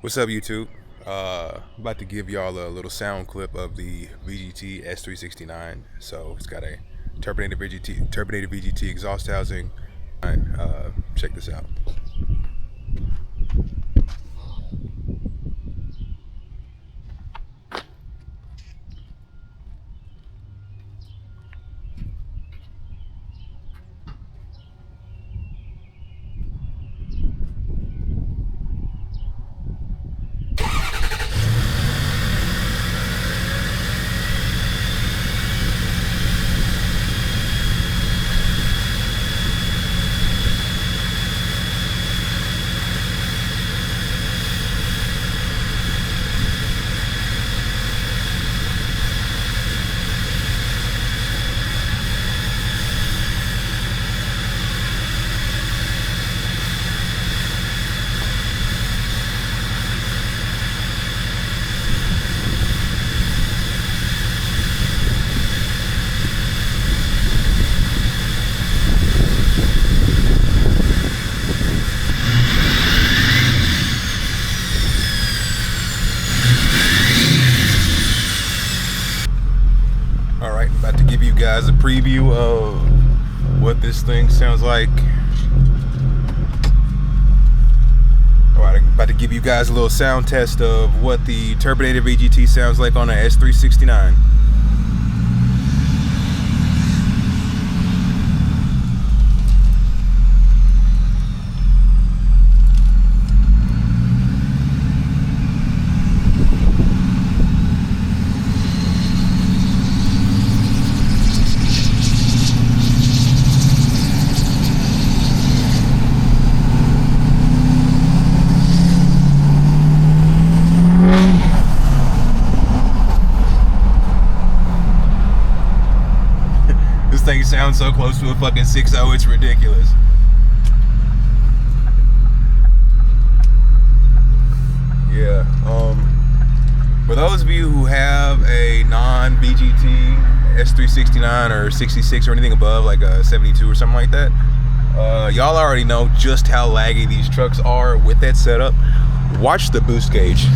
What's up, YouTube? About to give y'all a little sound clip of the VGT S369. So it's got a turbinated VGT exhaust housing. Check this out. Alright, about to give you guys a preview of what this thing sounds like. Alright, I'm about to give you guys a little sound test of what the turbinated VGT sounds like on a S369. This thing sounds so close to a fucking 6.0, it's ridiculous. Yeah, for those of you who have a non-VGT S369 or 66 or anything above, like a 72 or something like that, y'all already know just how laggy these trucks are with that setup. Watch the boost gauge.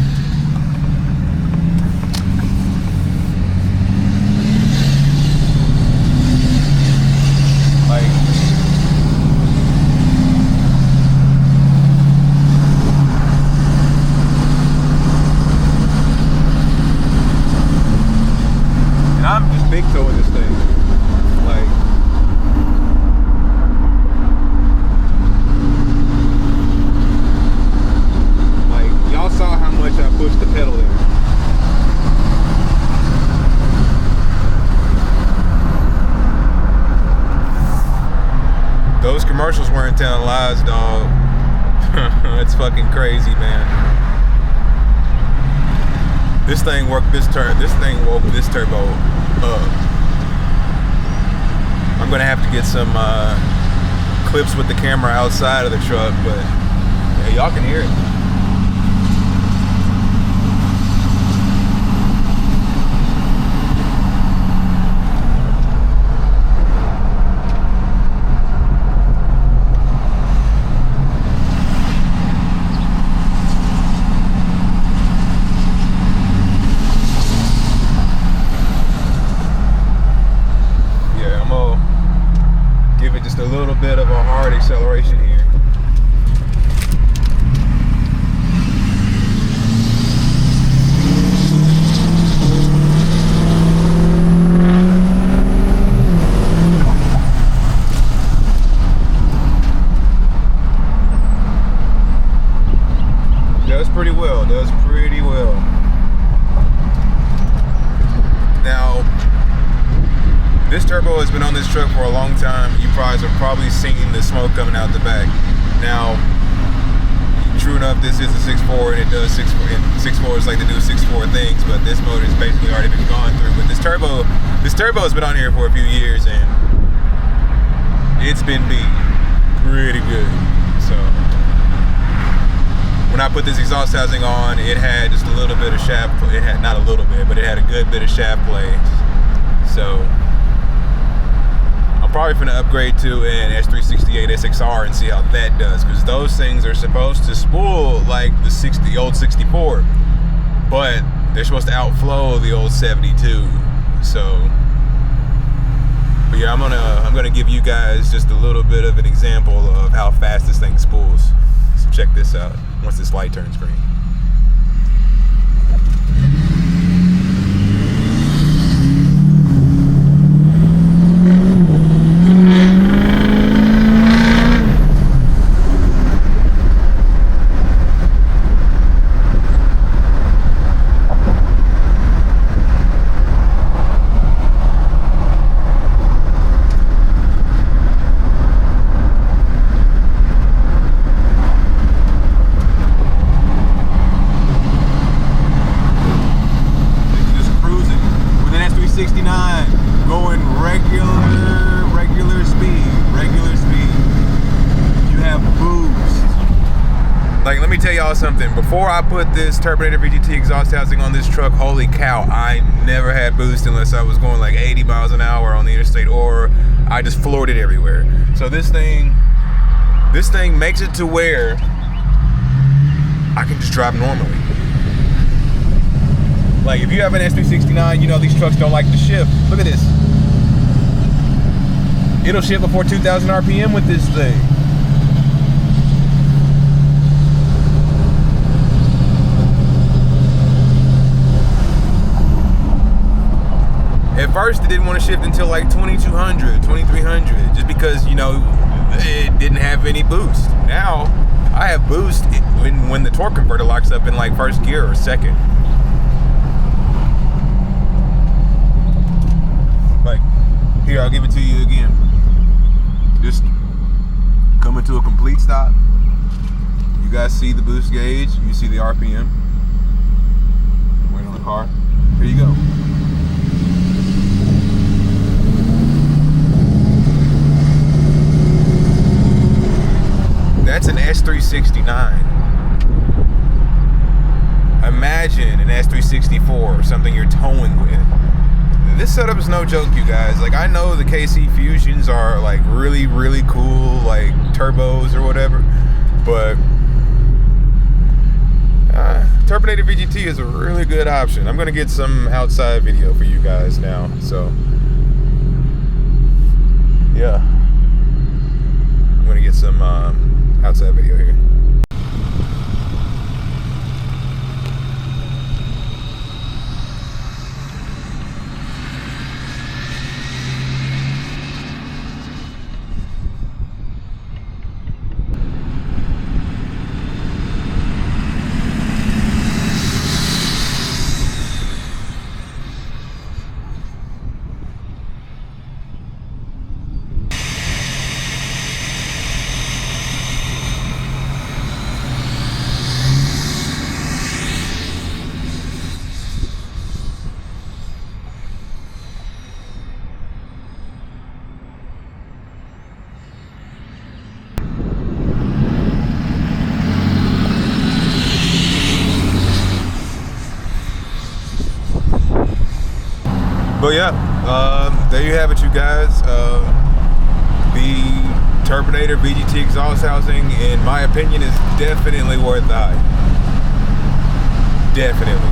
And I'm just big toeing this thing. Like y'all saw how much I pushed the pedal in. Those commercials weren't telling lies, dog. It's fucking crazy, man. This thing woke this turbo up. I'm gonna have to get some clips with the camera outside of the truck, but yeah, y'all can hear it. Give it just a little bit of a hard acceleration here. Does pretty well, Now, this turbo has been on this truck for a long time. You guys are probably seen the smoke coming out the back. Now, true enough, this is a 6.4 and it does 6.4s like the new 6.4 things, but this motor has basically already been gone through. But this turbo has been on here for a few years and it's been beat pretty good. So when I put this exhaust housing on, it had just a little bit of shaft play. It had not a little bit, but it had a good bit of shaft play. So I'm probably gonna upgrade to an S368 SXR and see how that does, because those things are supposed to spool like the 60 the old 64, but they're supposed to outflow the old 72. So, but yeah, I'm gonna give you guys just a little bit of an example of how fast this thing spools. So check this out once this light turns green. Going regular speed. You have boost. Like, let me tell y'all something. Before I put this Turbonator VGT exhaust housing on this truck, holy cow, I never had boost unless I was going like 80 miles an hour on the interstate, or I just floored it everywhere. So this thing makes it to where I can just drive normally. Like, if you have an S369, you know these trucks don't like to shift. Look at this. It'll shift before 2,000 RPM with this thing. At first, it didn't want to shift until like 2,200, 2,300, just because, you know, it didn't have any boost. Now, I have boost when the torque converter locks up in like first gear or second. Like, here, I'll give it to you again. Just coming to a complete stop. You guys see the boost gauge, you see the RPM. Waiting on the car. Here you go. That's an S369. Imagine an S364 or something you're towing with. This setup is no joke, you guys. Like, I know the KC Fusions are like really, really cool, like turbos or whatever, but Turbonator VGT is a really good option. I'm gonna get some outside video for you guys now. So, yeah, I'm gonna get some outside video here. But yeah, there you have it, you guys. The Turbonator VGT exhaust housing, in my opinion, is definitely worth the hype. Definitely.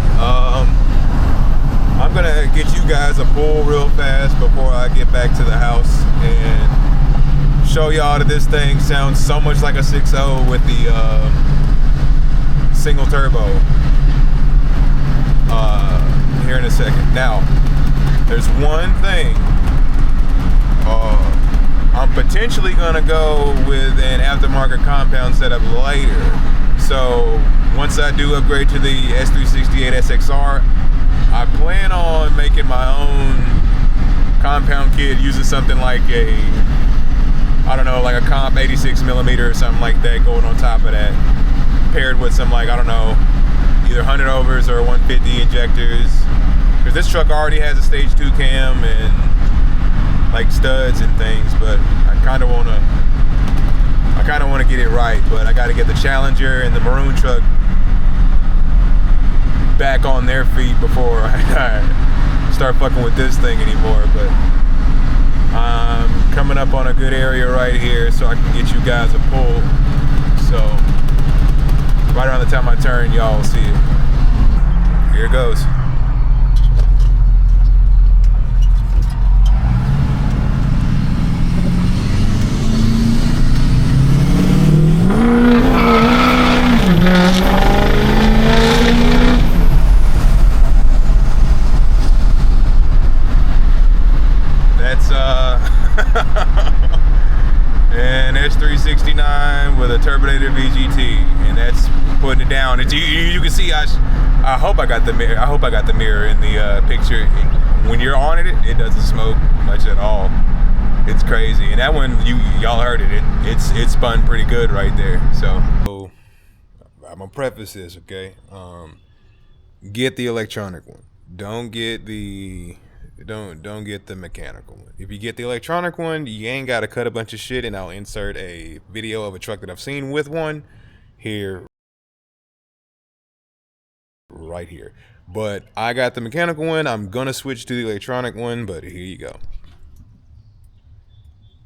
I'm gonna get you guys a pull real fast before I get back to the house and show y'all that this thing sounds so much like a 6.0 with the single turbo here in a second. Now, there's one thing. I'm potentially gonna go with an aftermarket compound setup later. So once I do upgrade to the S368 SXR, I plan on making my own compound kit using something like a, I don't know, like a comp 86mm or something like that going on top of that, paired with some, like, I don't know, either 100 overs or 150 injectors. Because this truck already has a stage 2 cam and like studs and things, but I kind of want to get it right. But I got to get the Challenger and the maroon truck back on their feet before I start fucking with this thing anymore. But I'm coming up on a good area right here so I can get you guys a pull. So right around the time I turn, y'all will see it. Here it goes. That's an S369 with a turbonator VGT, and that's putting it down. You can see I hope I got the mirror. I hope I got the mirror in the picture. When you're on it doesn't smoke much at all. It's crazy. And that one, y'all heard it. It spun pretty good right there. So I'm gonna preface this, okay? Get the electronic one. Don't get the mechanical one. If you get the electronic one, you ain't gotta cut a bunch of shit, and I'll insert a video of a truck that I've seen with one here, right here. But I got the mechanical one. I'm gonna switch to the electronic one, but here you go.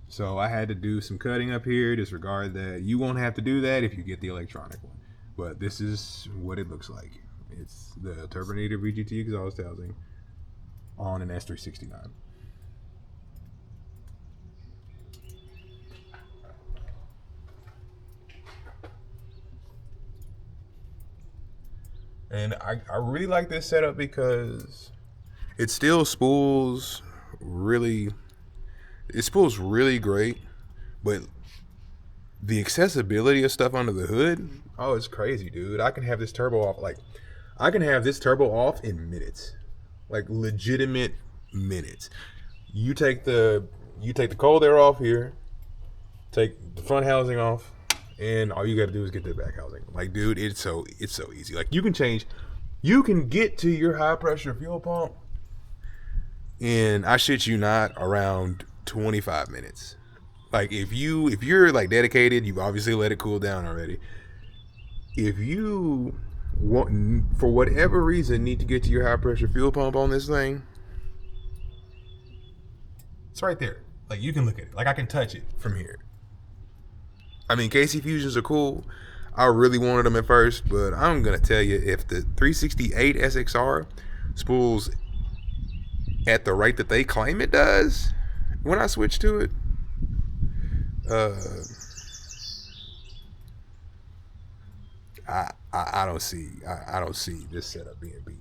So I had to do some cutting up here. Disregard that. You won't have to do that if you get the electronic one. But this is what it looks like. It's the turbonator VGT exhaust housing on an S369. And I really like this setup because it still spools really great, but the accessibility of stuff under the hood, oh, it's crazy, dude. I can have this turbo off in minutes. Like legitimate minutes. You take the cold air off here, take the front housing off, and all you gotta do is get the back housing. Like, dude, it's so easy. Like, you can get to your high pressure fuel pump in, I shit you not, around 25 minutes. Like, if you're like dedicated, you've obviously let it cool down already. If you want, for whatever reason, need to get to your high pressure fuel pump on this thing, it's right there. Like, you can look at it. Like, I can touch it from here. I mean, KC Fusions are cool. I really wanted them at first, but I'm gonna tell you, if the 368 SXR spools at the rate that they claim it does, when I switch to it, I don't see this setup being beat.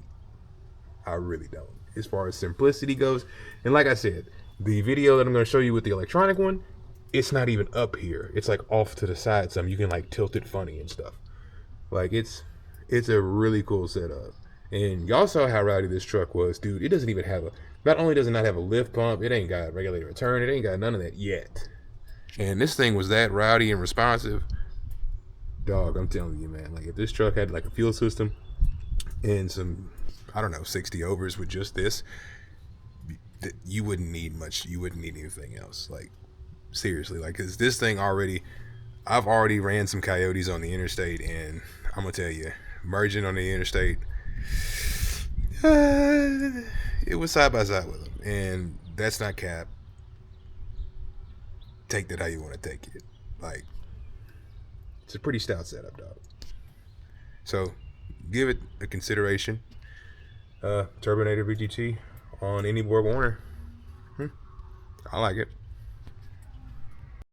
I really don't. As far as simplicity goes, and like I said, the video that I'm going to show you with the electronic one, it's not even up here. It's like off to the side some. You can like tilt it funny and stuff. Like, it's a really cool setup. And y'all saw how rowdy this truck was, dude. It doesn't even have not only does it not have a lift pump, it ain't got a regulator return, it ain't got none of that yet. And this thing was that rowdy and responsive. Dog, I'm telling you, man, like, if this truck had like a fuel system and some, I don't know, 60 overs with just this, you wouldn't need much. You wouldn't need anything else. Like, seriously, like, because this thing I've already ran some coyotes on the interstate, and I'm gonna tell you, merging on the interstate, it was side by side with them, and that's not cap. Take that how you want to take it. Like, it's a pretty stout setup, dog. So give it a consideration. Turbonator VGT on any Borg Warner. I like it.